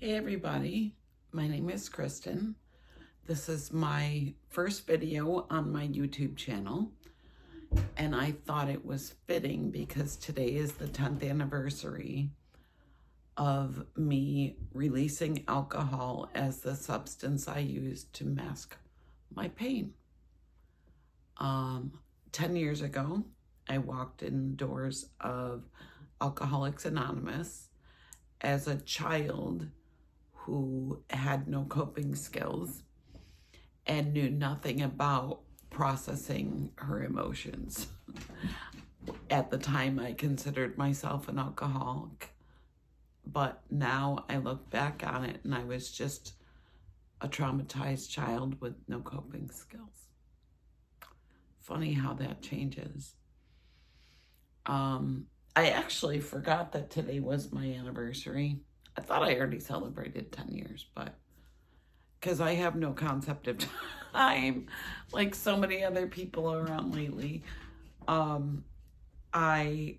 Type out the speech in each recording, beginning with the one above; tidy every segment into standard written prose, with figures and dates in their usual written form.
Hey everybody, my name is Kristen. This is my first video on my YouTube channel, and I thought it was fitting because today is the 10th anniversary of me releasing alcohol as the substance I used to mask my pain. 10 years ago, I walked in the doors of Alcoholics Anonymous as a child who had no coping skills and knew nothing about processing her emotions. At the time, I considered myself an alcoholic, but now I look back on it and I was just a traumatized child with no coping skills. Funny how that changes. I actually forgot that today was my anniversary. I thought I already celebrated 10 years, but because I have no concept of time, like so many other people around lately, I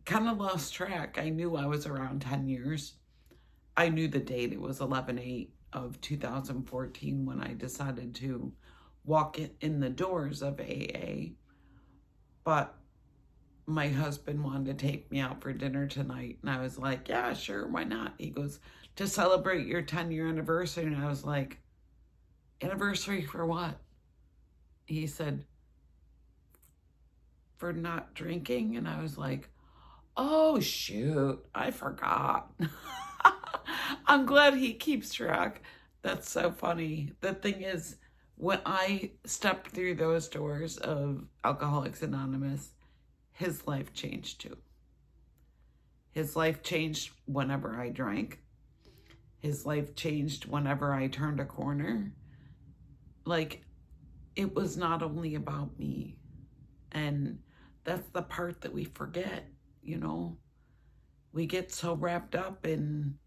kind of lost track. I knew I was around 10 years. I knew the date. It was 11/8 of 2014 when I decided to walk in the doors of AA, but my husband wanted to take me out for dinner tonight. And I was like, yeah, sure, why not? He goes, to celebrate your 10-year anniversary. And I was like, anniversary for what? He said, for not drinking. And I was like, oh, shoot, I forgot. I'm glad he keeps track. That's so funny. The thing is, when I stepped through those doors of Alcoholics Anonymous, his life changed too. His life changed whenever I drank. His life changed whenever I turned a corner. Like, it was not only about me. And that's the part that we forget, you know? We get so wrapped up in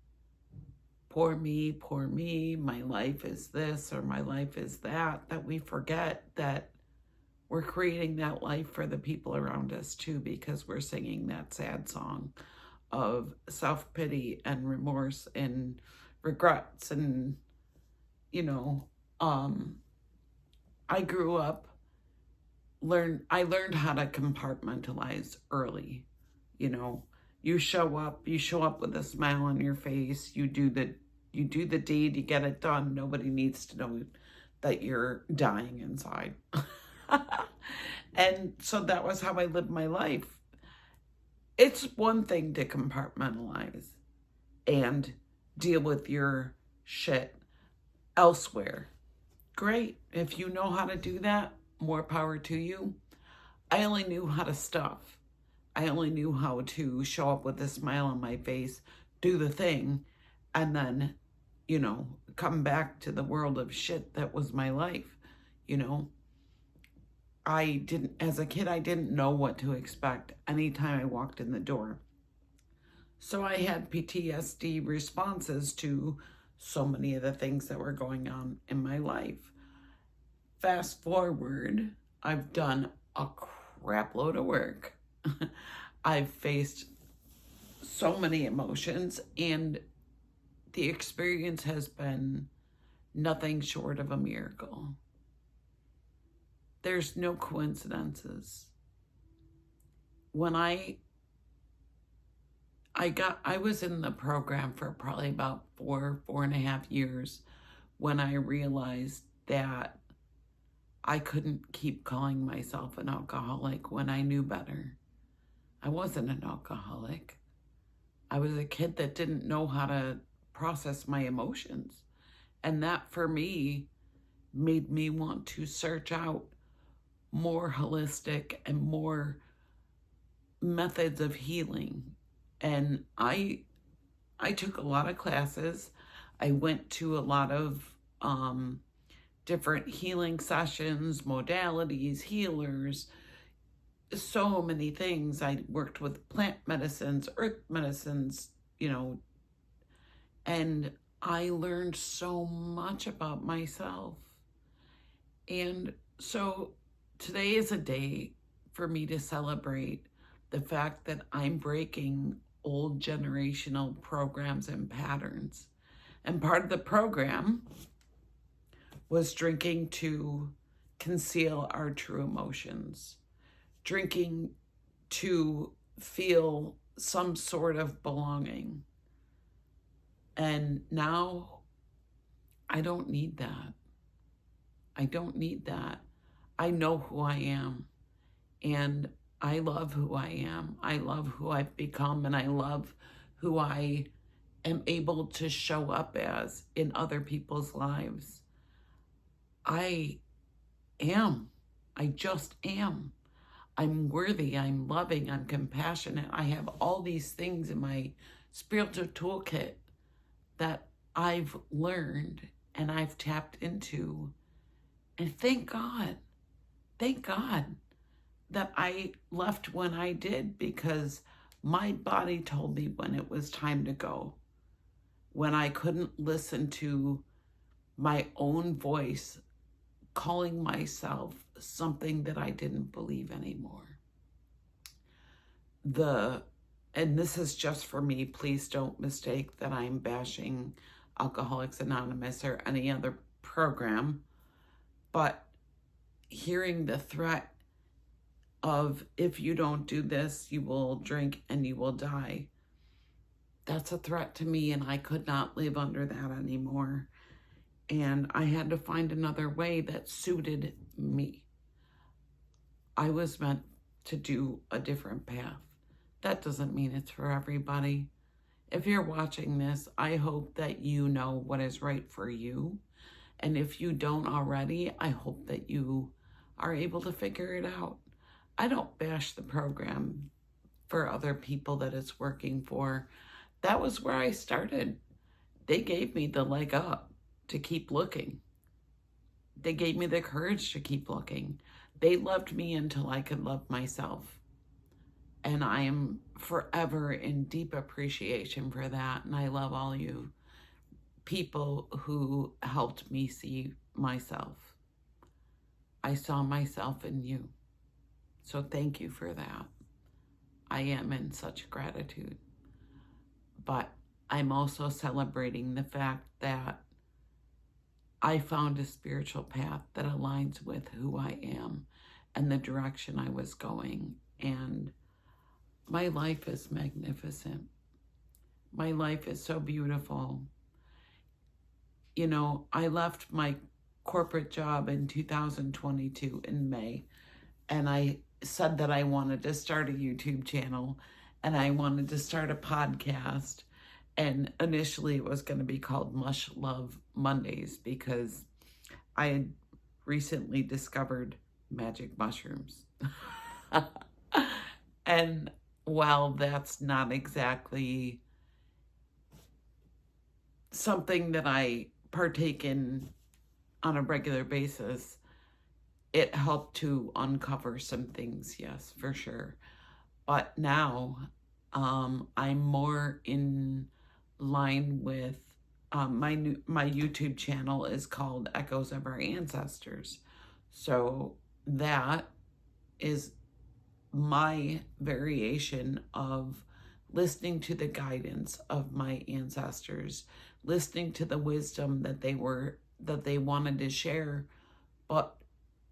poor me, my life is this or my life is that, that we forget that we're creating that life for the people around us too, because we're singing that sad song of self-pity and remorse and regrets. And, you know, I grew up, I learned how to compartmentalize early. You know, you show up with a smile on your face, you do the deed, you get it done. Nobody needs to know that you're dying inside. And so that was how I lived my life. It's one thing to compartmentalize and deal with your shit elsewhere. Great. If you know how to do that, more power to you. I only knew how to stuff. I only knew how to show up with a smile on my face, do the thing, and then, you know, come back to the world of shit that was my life, you know. As a kid, I didn't know what to expect anytime I walked in the door. So I had PTSD responses to so many of the things that were going on in my life. Fast forward, I've done a crap load of work. I've faced so many emotions, and the experience has been nothing short of a miracle. There's no coincidences. When I was in the program for probably about 4.5 years when I realized that I couldn't keep calling myself an alcoholic when I knew better. I wasn't an alcoholic. I was a kid that didn't know how to process my emotions. And that, for me, made me want to search out more holistic and more methods of healing. And I took a lot of classes. I went to a lot of different healing sessions, modalities, healers, so many things. I worked with plant medicines, earth medicines, you know, and I learned so much about myself. And so today is a day for me to celebrate the fact that I'm breaking old generational programs and patterns. And part of the program was drinking to conceal our true emotions, drinking to feel some sort of belonging. And now I don't need that. I don't need that. I know who I am, and I love who I am. I love who I've become, and I love who I am able to show up as in other people's lives. I am. I just am. I'm worthy, I'm loving, I'm compassionate. I have all these things in my spiritual toolkit that I've learned and I've tapped into. And thank God that I left when I did, because my body told me when it was time to go, when I couldn't listen to my own voice calling myself something that I didn't believe anymore. And this is just for me, please don't mistake that I'm bashing Alcoholics Anonymous or any other program, but hearing the threat of, if you don't do this, you will drink and you will die, that's a threat to me, and I could not live under that anymore. And I had to find another way that suited me. I was meant to do a different path. That doesn't mean it's for everybody. If you're watching this, I hope that you know what is right for you. And if you don't already, I hope that you are able to figure it out. I don't bash the program for other people that it's working for. That was where I started. They gave me the leg up to keep looking. They gave me the courage to keep looking. They loved me until I could love myself. And I am forever in deep appreciation for that. And I love all you people who helped me see myself. I saw myself in you. So thank you for that. I am in such gratitude. But I'm also celebrating the fact that I found a spiritual path that aligns with who I am and the direction I was going. And my life is magnificent. My life is so beautiful. You know, I left my corporate job in 2022 in May, and I said that I wanted to start a YouTube channel and I wanted to start a podcast. And initially it was going to be called Mush Love Mondays, because I had recently discovered magic mushrooms. And while that's not exactly something that I partake in on a regular basis, it helped to uncover some things, yes, for sure. But now I'm more in line with my YouTube channel is called Echoes of Our Ancestors. So that is my variation of listening to the guidance of my ancestors, listening to the wisdom that they wanted to share, but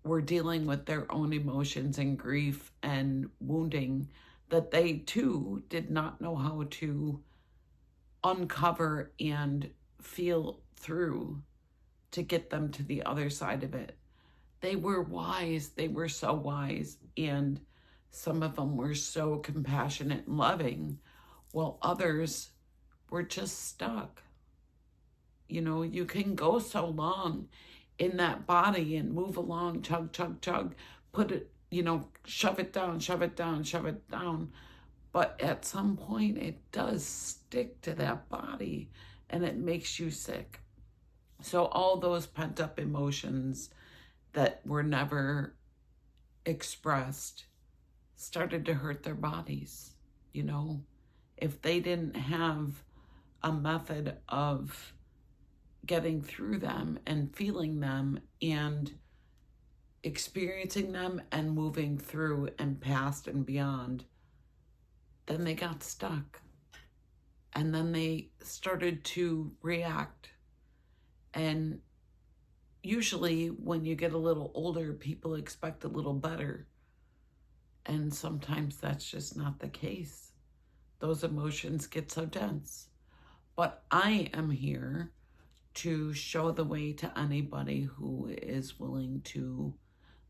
were dealing with their own emotions and grief and wounding that they too did not know how to uncover and feel through to get them to the other side of it. They were wise. They were so wise. And some of them were so compassionate and loving, while others were just stuck. You know, you can go so long in that body and move along, chug, chug, chug, put it, you know, shove it down, shove it down, shove it down. But at some point it does stick to that body and it makes you sick. So all those pent up emotions that were never expressed started to hurt their bodies. You know, if they didn't have a method of getting through them and feeling them and experiencing them and moving through and past and beyond, then they got stuck. And then they started to react. And usually when you get a little older, people expect a little better. And sometimes that's just not the case. Those emotions get so dense. But I am here to show the way to anybody who is willing to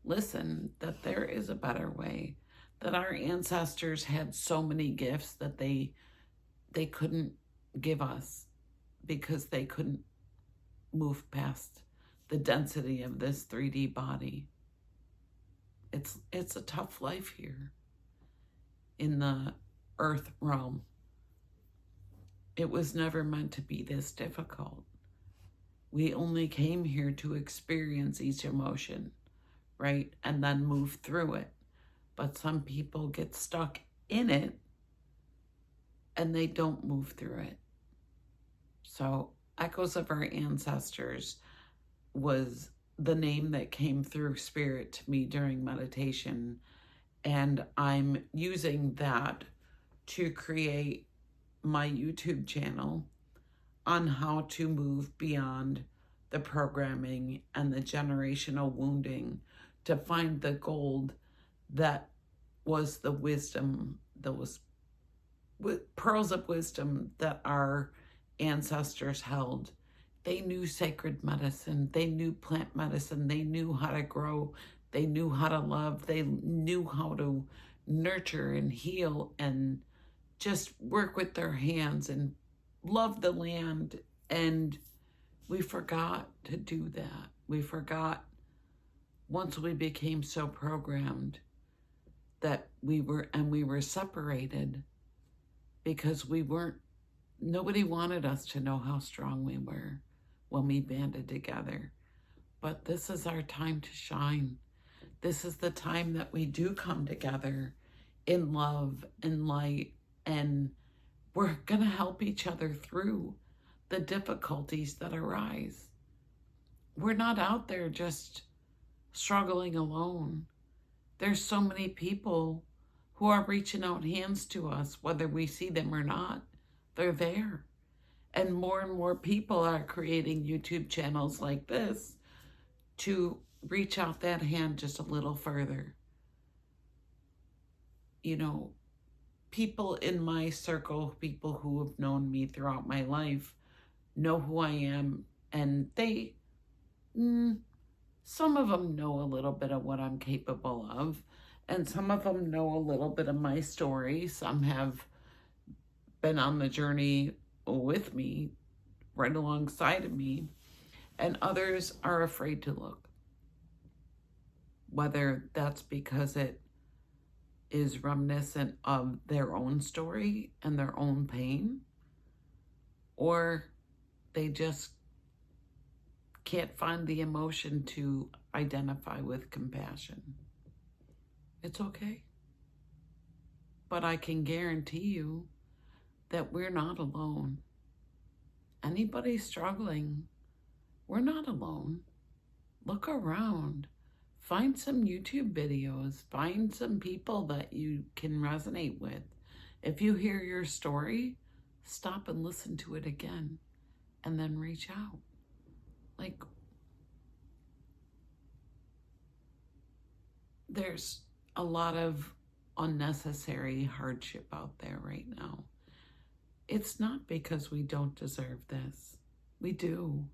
listen, that there is a better way, that our ancestors had so many gifts that they couldn't give us because they couldn't move past the density of this 3D body. It's a tough life here in the earth realm. It was never meant to be this difficult. We only came here to experience each emotion, right? And then move through it. But some people get stuck in it and they don't move through it. So Echoes of Our Ancestors was the name that came through spirit to me during meditation. And I'm using that to create my YouTube channel on how to move beyond the programming and the generational wounding to find the gold that was the wisdom, that was pearls of wisdom that our ancestors held. They knew sacred medicine, they knew plant medicine, they knew how to grow, they knew how to love, they knew how to nurture and heal and just work with their hands and love the land. And we forgot to do that. We forgot once we became so programmed that we were separated because nobody wanted us to know how strong we were when we banded together. But this is our time to shine. This is the time that we do come together in love and light, and we're gonna help each other through the difficulties that arise. We're not out there just struggling alone. There's so many people who are reaching out hands to us, whether we see them or not. They're there. And more people are creating YouTube channels like this to reach out that hand just a little further. You know, people in my circle, people who have known me throughout my life, know who I am, and some of them know a little bit of what I'm capable of, and some of them know a little bit of my story. Some have been on the journey with me, right alongside of me, and others are afraid to look. Whether that's because it is reminiscent of their own story and their own pain, or they just can't find the emotion to identify with compassion. It's okay. But I can guarantee you that we're not alone. Anybody struggling, we're not alone. Look around. Find some YouTube videos. Find some people that you can resonate with. If you hear your story, stop and listen to it again, and then reach out. Like, there's a lot of unnecessary hardship out there right now. It's not because we don't deserve this. We do.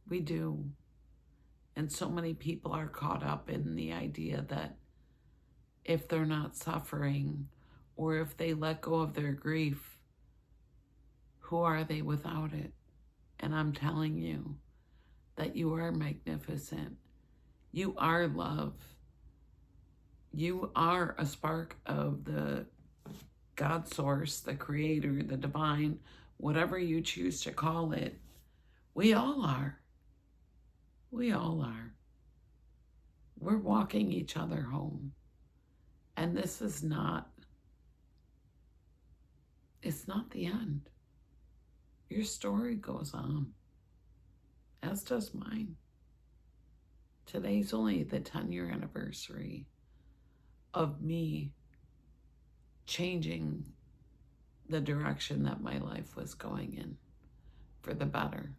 We do. And so many people are caught up in the idea that if they're not suffering, or if they let go of their grief, who are they without it? And I'm telling you that you are magnificent. You are love. You are a spark of the God source, the creator, the divine, whatever you choose to call it. We all are. We all are. We're walking each other home. And this is not, it's not the end. Your story goes on, as does mine. Today's only the 10-year anniversary of me changing the direction that my life was going in for the better.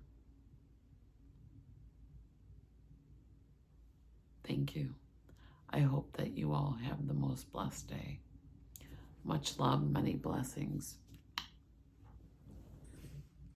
Thank you. I hope that you all have the most blessed day. Much love, many blessings.